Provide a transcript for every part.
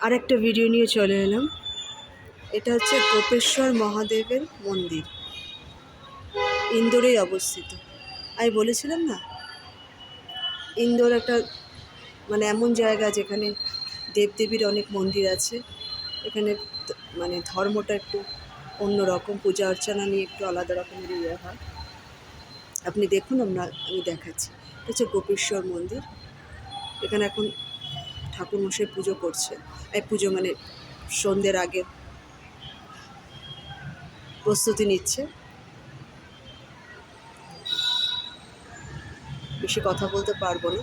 আরেকটা ভিডিও নিয়ে চলে এলাম। এটা হচ্ছে গোপেশ্বর মহাদেবের মন্দির, ইন্দোরেই অবস্থিত। আমি বলেছিলাম না, ইন্দোর একটা এমন জায়গা যেখানে দেবদেবীর অনেক মন্দির আছে। এখানে ধর্মটা একটু অন্যরকম, পূজা অর্চনা নিয়ে একটু আলাদা রকমের ইয়ে হয়। আপনি দেখুন, আমি দেখাচ্ছি। এটা হচ্ছে গোপেশ্বর মন্দির। এখানে এখন ঠাকুরমশাই পুজো করছে। পুজো সন্ধ্যের আগে প্রস্তুতি নিচ্ছে। বেশি কথা বলতে পারবো না,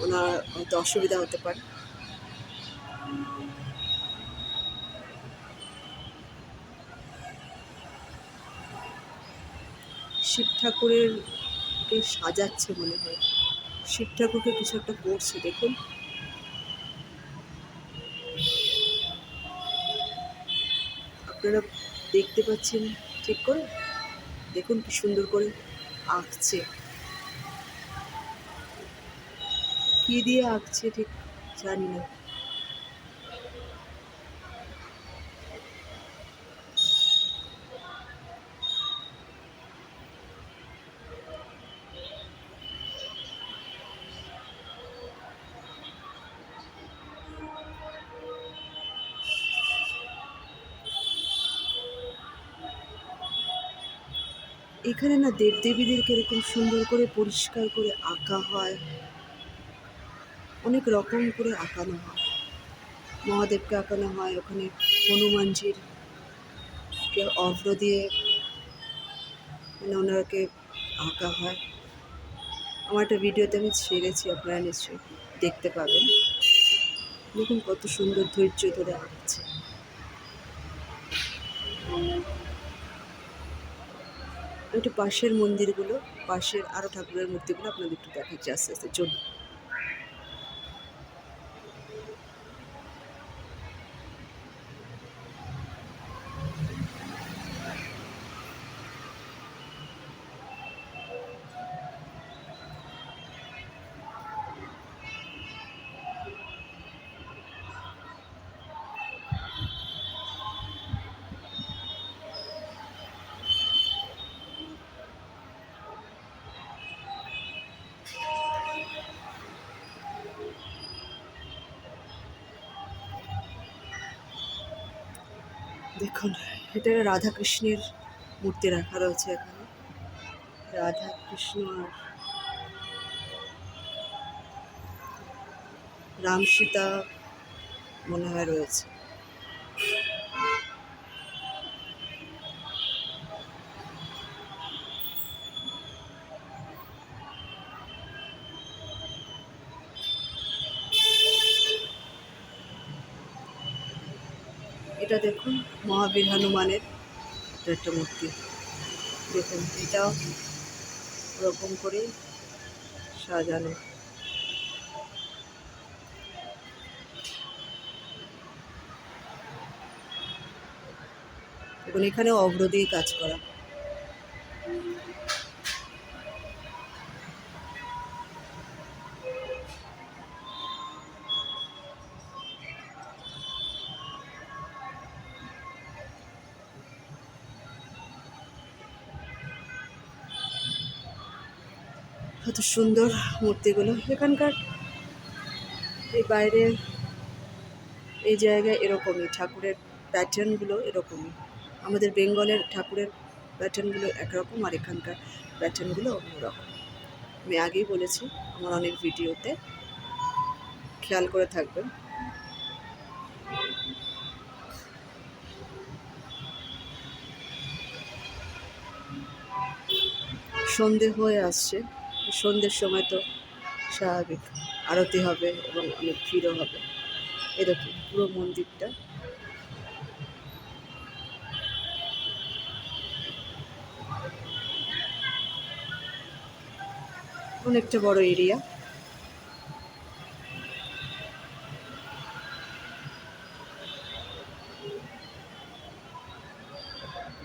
ওনার হয়তো অসুবিধা হতে পারে। শিব ঠাকুরকে সাজাচ্ছে মনে হয়, শিব ঠাকুরকে কিছু একটা করছে। দেখুন, আপনারা দেখতে পাচ্ছেন ঠিক করে? দেখুন কি সুন্দর করে আঁকছে, কি দিয়ে আঁকছে ঠিক জানি না। এখানে না দেবদেবীদেরকে এরকম সুন্দর করে পরিষ্কার করে আঁকা হয়, অনেক রকম করে আঁকানো হয়। মহাদেবকে আঁকানো হয়, ওখানে হনুমানজির কে অভ্র দিয়ে ওনাকে আঁকা হয়। আমার একটা ভিডিওতে আমি ছেড়েছি, আপনারা নিশ্চয়ই দেখতে পাবেন। দেখুন কত সুন্দর ধৈর্য ধরে আঁকছে। একটু পাশের মন্দিরগুলো, পাশের আরও ঠাকুরের মূর্তিগুলো আপনাদের একটু দেখাচ্ছি আস্তে আস্তে। চলুন। দেখুন, এটা রাধাকৃষ্ণের মূর্তি রাখা রয়েছে এখানে। রাধা কৃষ্ণ আর রাম সীতা মনে হয় রয়েছে। এটা দেখুন, মহাবীর হনুমানের একটা মূর্তি। দেখুন, এটাও ওরকম করেই সাজানো। এবং এখানে অভ্র দিয়ে কাজ করা। কত সুন্দর মূর্তিগুলো এখানকার। এই বাইরে এই জায়গায় এরকমই ঠাকুরের প্যাটার্নগুলো এরকমই। আমাদের বেঙ্গলের ঠাকুরের প্যাটার্নগুলো একরকম, আর এখানকার প্যাটার্নগুলো অন্যরকম। আমি আগেই বলেছি আমার অনেক ভিডিওতে, খেয়াল করে থাকবেন। সন্ধে হয়ে আসছে, সন্ধ্যের সময় তো স্বাভাবিক আরতি হবে এবং অনেক ভিড়ও হবে। এরকম পুরো মন্দিরটা। অনেকটা বড় এরিয়া।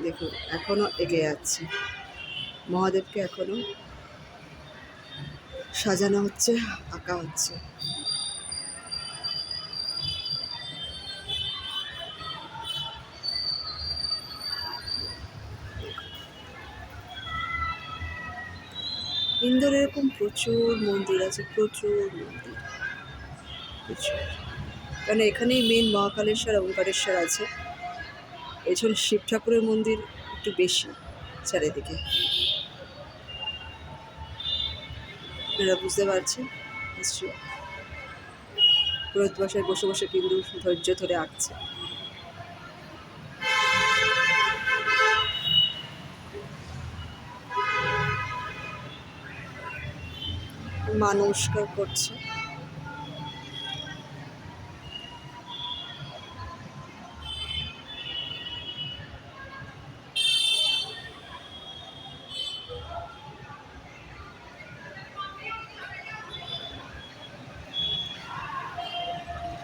দেখুন, এখনো এগিয়ে যাচ্ছে, মহাদেবকে এখনো সাজানো হচ্ছে, আঁকা হচ্ছে। ইন্দোরে এরকম প্রচুর মন্দির আছে, প্রচুর মন্দির, প্রচুর। কারণ এখানেই মেন মহাকালেশ্বর ওঙ্কারেশ্বর আছে। এছাড়া শিব ঠাকুরের মন্দির একটু বেশি চারিদিকে। আপনারা বুঝতে পারছেন নিশ্চয়ই। ভারতবর্ষে বসে বসে কিন্তু ধৈর্য ধরে আঁকছে। মা নমস্কার করছে।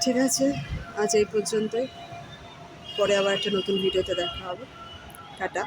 ঠিক আছে, আজ এই পর্যন্তই। পরে আবার একটা নতুন ভিডিওতে দেখা হবে। টাটা।